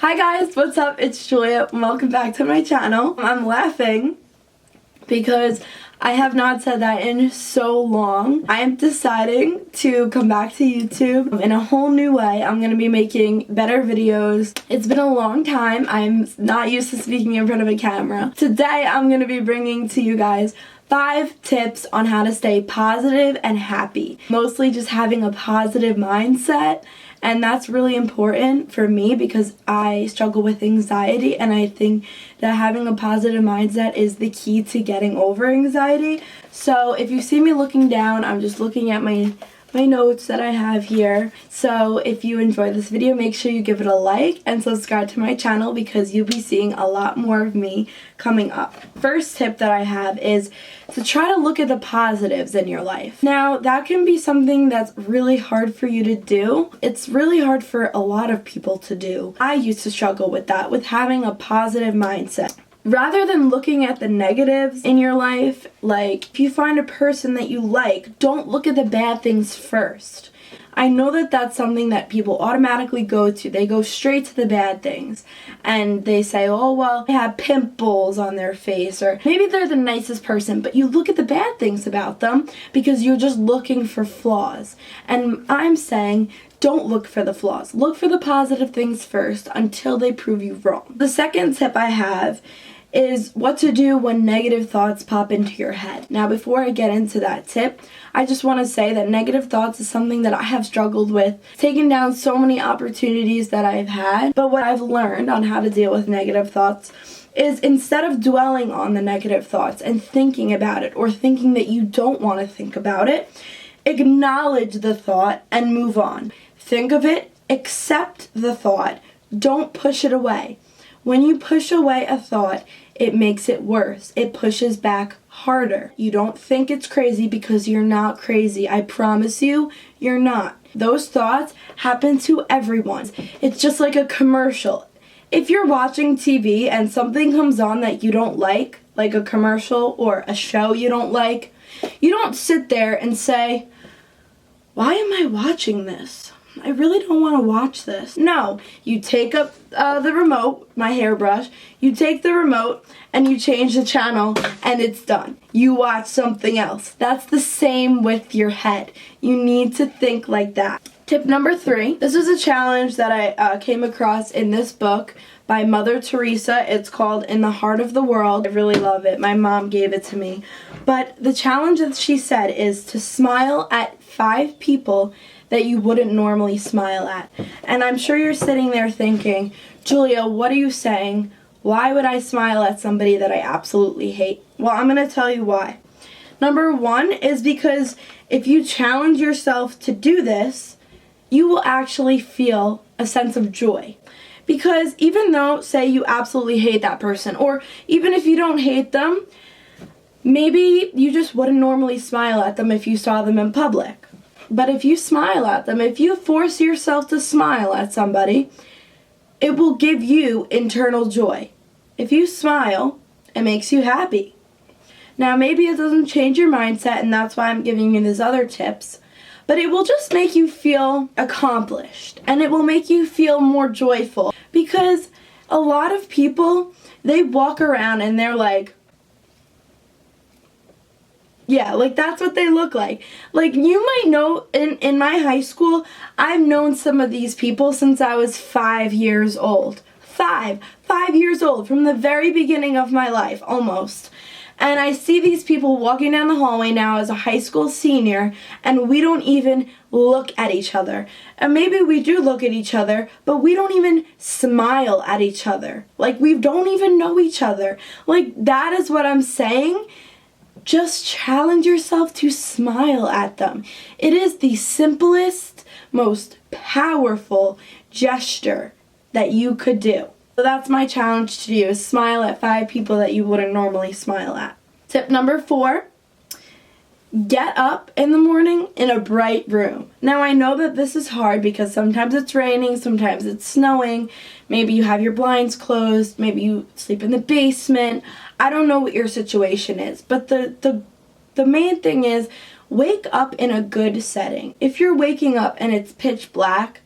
Hi guys, what's up? It's Julia. Welcome back to my channel. I'm laughing because I have not said that in so long. I am deciding to come back to YouTube in a whole new way. I'm going to be making better videos. It's been a long time. I'm not used to speaking in front of a camera. Today I'm going to be bringing to you guys 5 tips on how to stay positive and happy. Mostly just having a positive mindset, and that's really important for me because I struggle with anxiety, and I think that having a positive mindset is the key to getting over anxiety. So if you see me looking down, I'm just looking at my notes that I have here. So if you enjoy this video, make sure you give it a like and subscribe to my channel because you'll be seeing a lot more of me coming up. First tip that I have is to try to look at the positives in your life. Now, that can be something that's really hard for you to do. It's really hard for a lot of people to do. I used to struggle with that, with having a positive mindset. Rather than looking at the negatives in your life, like if you find a person that you like, don't look at the bad things first. I know that that's something that people automatically go to. They go straight to the bad things and they say, oh, well, they have pimples on their face, or maybe they're the nicest person, but you look at the bad things about them because you're just looking for flaws. And I'm saying, don't look for the flaws. Look for the positive things first until they prove you wrong. The second tip I have is what to do when negative thoughts pop into your head. Now, before I get into that tip, I just want to say that negative thoughts is something that I have struggled with, taking down so many opportunities that I've had. But what I've learned on how to deal with negative thoughts is instead of dwelling on the negative thoughts and thinking about it or thinking that you don't want to think about it, acknowledge the thought and move on. Think of it, accept the thought, don't push it away. When you push away a thought, it makes it worse. It pushes back harder. You don't think it's crazy because you're not crazy. I promise you, you're not. Those thoughts happen to everyone. It's just like a commercial. If you're watching TV and something comes on that you don't like a commercial or a show you don't like, you don't sit there and say, why am I watching this? I really don't want to watch this. No, you take up the remote, my hairbrush, you take the remote and you change the channel and it's done. You watch something else. That's the same with your head. You need to think like that. Tip number 3, this is a challenge that I came across in this book by Mother Teresa. It's called In the Heart of the World. I really love it. My mom gave it to me. But the challenge that she said is to smile at 5 people that you wouldn't normally smile at. And I'm sure you're sitting there thinking, Julia, what are you saying? Why would I smile at somebody that I absolutely hate? Well, I'm going to tell you why. Number 1 is because if you challenge yourself to do this, you will actually feel a sense of joy. Because even though, say, you absolutely hate that person, or even if you don't hate them, maybe you just wouldn't normally smile at them if you saw them in public. But if you smile at them, if you force yourself to smile at somebody, it will give you internal joy. If you smile, it makes you happy. Now, maybe it doesn't change your mindset, and that's why I'm giving you these other tips, but it will just make you feel accomplished, and it will make you feel more joyful. Because a lot of people, they walk around and they're like, yeah, like that's what they look like. Like you might know in my high school, I've known some of these people since I was 5 years old. 5 years old, from the very beginning of my life, almost. And I see these people walking down the hallway now as a high school senior, and we don't even look at each other. And maybe we do look at each other, but we don't even smile at each other. Like we don't even know each other. Like that is what I'm saying. Just challenge yourself to smile at them. It is the simplest, most powerful gesture that you could do. So that's my challenge to you, is smile at 5 people that you wouldn't normally smile at. Tip number 4, get up in the morning in a bright room. Now I know that this is hard because sometimes it's raining, sometimes it's snowing, maybe you have your blinds closed, maybe you sleep in the basement. I don't know what your situation is, but the main thing is wake up in a good setting. If you're waking up and it's pitch black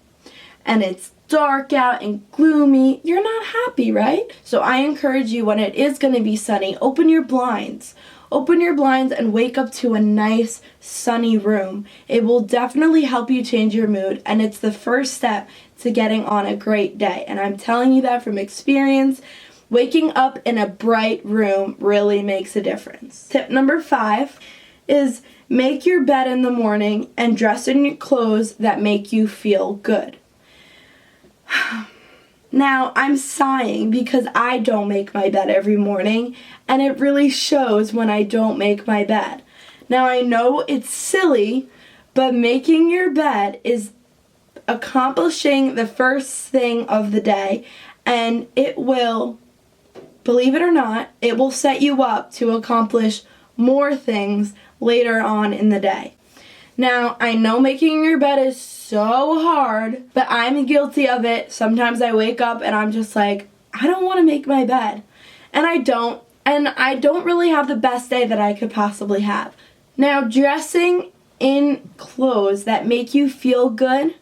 and it's dark out and gloomy, you're not happy, right? So I encourage you, when it is going to be sunny, open your blinds. Open your blinds and wake up to a nice sunny room. It will definitely help you change your mood, and it's the first step to getting on a great day. And I'm telling you that from experience. Waking up in a bright room really makes a difference. Tip number 5 is make your bed in the morning and dress in your clothes that make you feel good. Now, I'm sighing because I don't make my bed every morning, and it really shows when I don't make my bed. Now, I know it's silly, but making your bed is accomplishing the first thing of the day, and it will, believe it or not, it will set you up to accomplish more things later on in the day. Now, I know making your bed is so hard, but I'm guilty of it. Sometimes I wake up and I'm just like, I don't want to make my bed. And I don't really have the best day that I could possibly have. Now, dressing in clothes that make you feel good,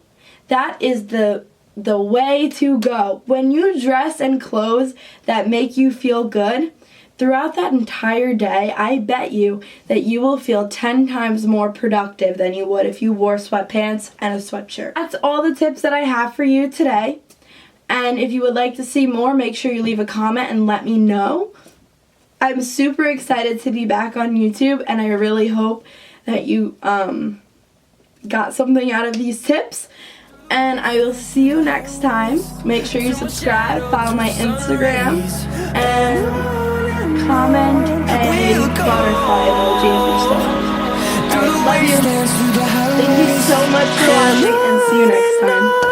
that is the way to go. When you dress in clothes that make you feel good, throughout that entire day, I bet you that you will feel 10 times more productive than you would if you wore sweatpants and a sweatshirt. That's all the tips that I have for you today. And if you would like to see more, make sure you leave a comment and let me know. I'm super excited to be back on YouTube, and I really hope that you got something out of these tips. And I will see you next time. Make sure you subscribe, follow my Instagram, and comment a butterfly emoji if you're still on. Alright, love you. Thank you so much for watching, and see you next time.